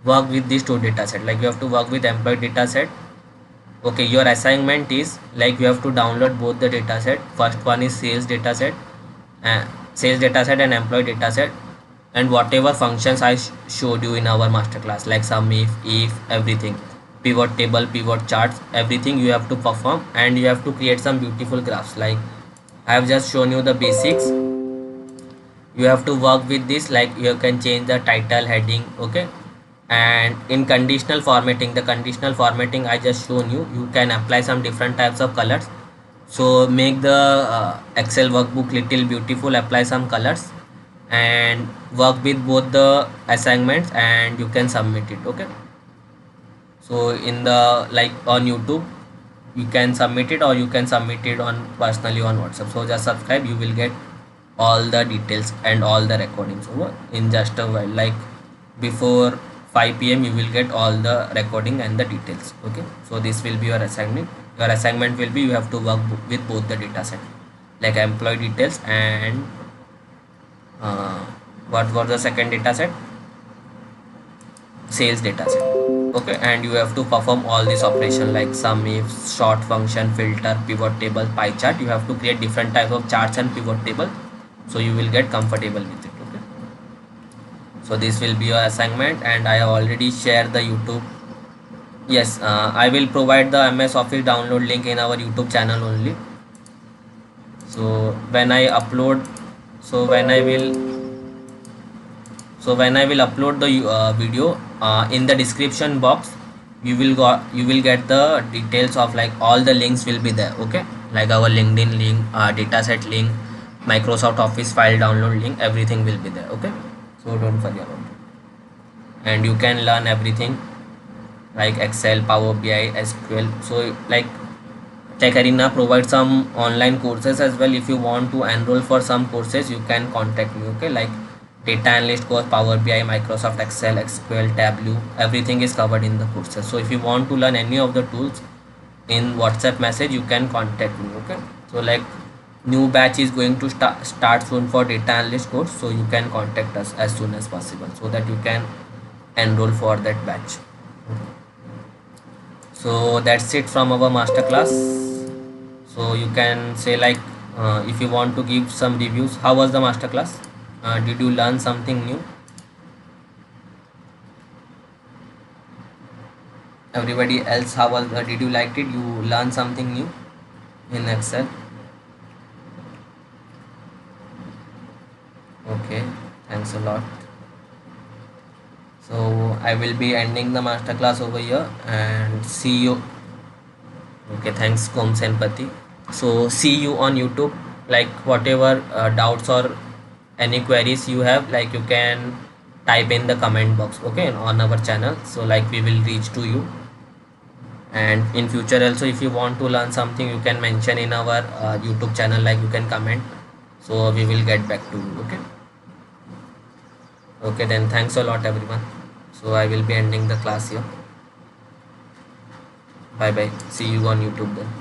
work with these two data set, like you have to work with employee data set. Okay, your assignment is like you have to download both the data set. First one is sales data set and employee data set, and whatever functions I showed you in our masterclass, like sum, if everything, pivot table, pivot charts, everything you have to perform, and you have to create some beautiful graphs. Like I have just shown you the basics. You have to work with this, like you can change the title, heading. Okay, and in conditional formatting, the conditional formatting I just shown you, you can apply some different types of colors. So make the Excel workbook little beautiful, apply some colors and work with both the assignments, and you can submit it. Okay, so in the, like on YouTube you can submit it, or you can submit it on personally on WhatsApp. So just subscribe, you will get all the details and all the recordings over in just a while. Like before 5 p.m. you will get all the recording and the details. Okay, so this will be your assignment. Your assignment will be, you have to work with both the data set, like employee details and what was the second data set, sales data set. Okay, and you have to perform all this operation, like sum, if, sort function, filter, pivot table, pie chart. You have to create different types of charts and pivot table, so you will get comfortable with it. Okay, so this will be your assignment, and I have already shared the YouTube. Yes, I will provide the MS Office download link in our YouTube channel only. So when I upload, so when I will, So when I will upload the video, in the description box you will get the details of like all the links will be there. Okay, like our LinkedIn link, dataset link, Microsoft Office file download link, everything will be there. Okay, so don't worry about it, and you can learn everything like Excel, Power BI, SQL. So like Tech Arena provides some online courses as well. If you want to enroll for some courses, you can contact me. Okay, like data analyst course, Power BI, Microsoft Excel, SQL, Tableau, everything is covered in the courses. So if you want to learn any of the tools, in WhatsApp message you can contact me. Okay, so like new batch is going to start soon for data analyst course, so you can contact us as soon as possible so that you can enroll for that batch. So that's it from our master class. So you can say like, if you want to give some reviews, how was the master class? Did you learn something new? Everybody else, how was, did you liked it? You learn something new in Excel? Okay, thanks a lot. So I will be ending the master class over here and see you. Okay, thanks Koms and Pati. So see you on YouTube. Like whatever doubts or any queries you have, like you can type in the comment box, okay, on our channel. So like we will reach to you. And in future also, if you want to learn something, you can mention in our YouTube channel, like you can comment. So we will get back to you. Okay. Okay, then thanks a lot everyone. So I will be ending the class here. Bye bye. See you on YouTube then.